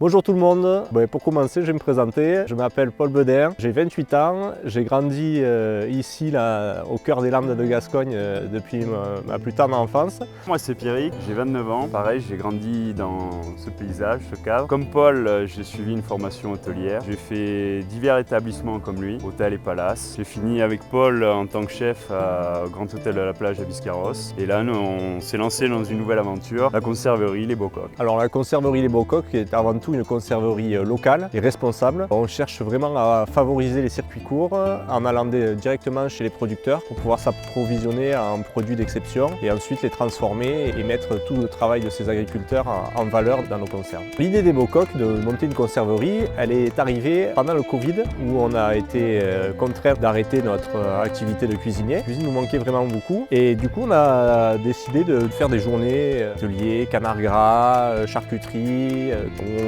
Bonjour tout le monde, pour commencer je vais me présenter, je m'appelle Paul Bedin, j'ai 28 ans, j'ai grandi ici là, au cœur des Landes de Gascogne depuis ma plus tendre enfance. Moi c'est Pierrick, j'ai 29 ans, pareil j'ai grandi dans ce paysage, ce cadre. Comme Paul, j'ai suivi une formation hôtelière, j'ai fait divers établissements comme lui, hôtel et palace. J'ai fini avec Paul en tant que chef au Grand Hôtel de la Plage à Biscarrosse. Et là on s'est lancé dans une nouvelle aventure, la conserverie Les Beaux-Coqs. Alors la conserverie Les Beaux-Coqs est avant tout une conserverie locale et responsable. On cherche vraiment à favoriser les circuits courts en allant directement chez les producteurs pour pouvoir s'approvisionner en produits d'exception et ensuite les transformer et mettre tout le travail de ces agriculteurs en valeur dans nos conserves. L'idée des Beaux-Coqs de monter une conserverie, elle est arrivée pendant le Covid où on a été contraint d'arrêter notre activité de cuisinier. La cuisine nous manquait vraiment beaucoup et du coup on a décidé de faire des journées ateliers, canard gras, charcuterie,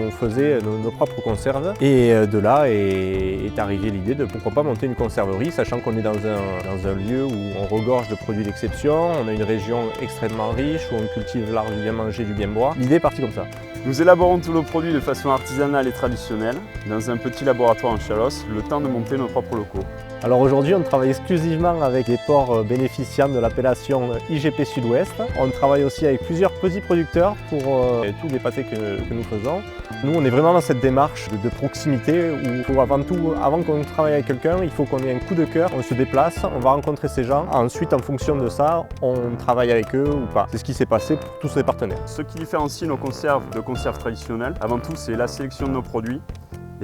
on faisait nos propres conserves et de là est arrivée l'idée de pourquoi pas monter une conserverie, sachant qu'on est dans un lieu où on regorge de produits d'exception, on a une région extrêmement riche où on cultive l'art du bien manger, du bien boire. L'idée est partie comme ça. Nous élaborons tous nos produits de façon artisanale et traditionnelle dans un petit laboratoire en Chalosse, le temps de monter nos propres locaux. Alors aujourd'hui on travaille exclusivement avec les porcs bénéficiant de l'appellation IGP Sud-Ouest. On travaille aussi avec plusieurs petits producteurs pour tous les pâtés que nous faisons. Nous on est vraiment dans cette démarche de proximité où avant qu'on travaille avec quelqu'un, il faut qu'on ait un coup de cœur, on se déplace, on va rencontrer ces gens. Ensuite en fonction de ça, on travaille avec eux ou pas. C'est ce qui s'est passé pour tous les partenaires. Ce qui différencie nos conserves de conserves traditionnelles, avant tout c'est la sélection de nos produits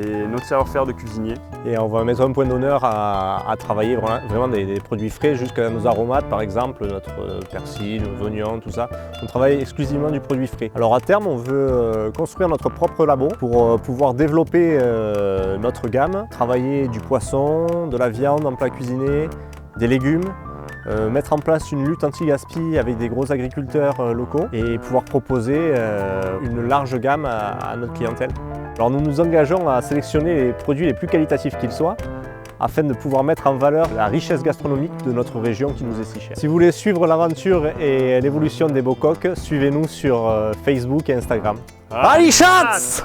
et notre savoir-faire de cuisinier. Et on va mettre un point d'honneur à travailler vraiment des produits frais jusqu'à nos aromates, par exemple notre persil, nos oignons, tout ça. On travaille exclusivement du produit frais. Alors à terme, on veut construire notre propre labo pour pouvoir développer notre gamme, travailler du poisson, de la viande en plat cuisiné, des légumes, mettre en place une lutte anti-gaspi avec des gros agriculteurs locaux et pouvoir proposer une large gamme à notre clientèle. Alors nous nous engageons à sélectionner les produits les plus qualitatifs qu'ils soient afin de pouvoir mettre en valeur la richesse gastronomique de notre région qui nous est si chère. Si vous voulez suivre l'aventure et l'évolution des Beaux-Coqs, suivez-nous sur Facebook et Instagram. Allez, chance!